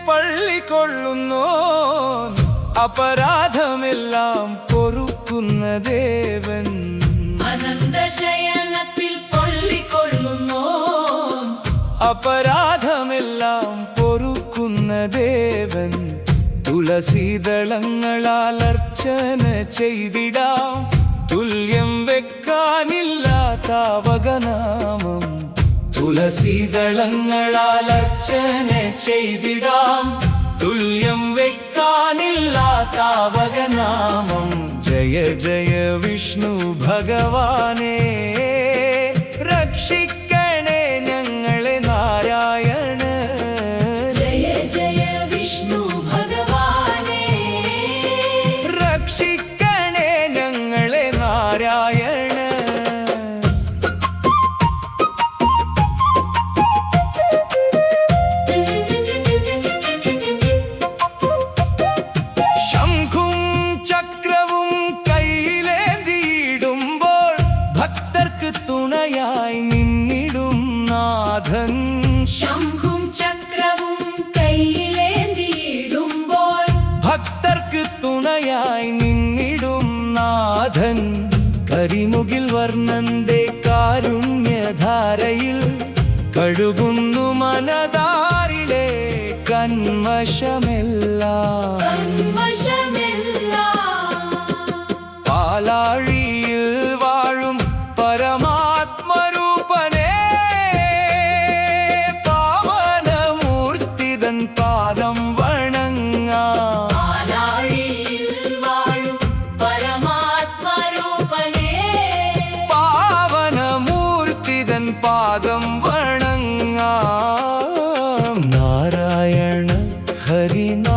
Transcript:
പള്ളിക്കൊള്ളുന്നോ അപരാധമെല്ലാം പൊറുക്കുന്ന ദേവൻ അനന്തശയനത്തിൽ പള്ളിക്കൊള്ളുന്നോ അപരാധമെല്ലാം പൊറുക്കുന്ന ദേവൻ തുളസീദളങ്ങളാൽ അർച്ചന ചെയ്തിടാം തുല്യം വെക്കാനില്ലാത്ത വകനാമം തുളസീദളങ്ങളാൽ അർച്ചന ചെയ്തിടാം തുല്യം വെക്കാനില്ലാത്ത വകനാമം ജയ ജയ വിഷ്ണു ഭഗവാനേ രക്ഷിക്കണേ ഞങ്ങളെ നാരായണ ജയ ജയ വിഷ്ണു ഭഗവാനേ രക്ഷിക്കണേ ഞങ്ങളെ നാരായണ ശംഖും ചക്രവും കയ്യിലേന്തിയിടുമ്പോൾ ഭക്തർക്ക് തുണയായി നിന്നിടും നാഥൻ ശംഖും ചക്രവും കയ്യിലേന്തിയിടുമ്പോൾ ഭക്തർക്ക് തുണയായി നിന്നിടും നാഥൻ കരിമുകിൽ വർണ്ണന്റെ കാരുണ്യധാരയിൽ കഴുകുന്നു മനതാരിലെ കന്മഷമെല്ലാം പാലാഴിയിൽ വാഴും പരമാത്മരൂപനേ പാവനമൂർത്തിതൻ പാദം വണങ്ങാം പാവനമൂർത്തിതൻ പാദം വണങ്ങാം നാരായണ ഹരിനാരായണ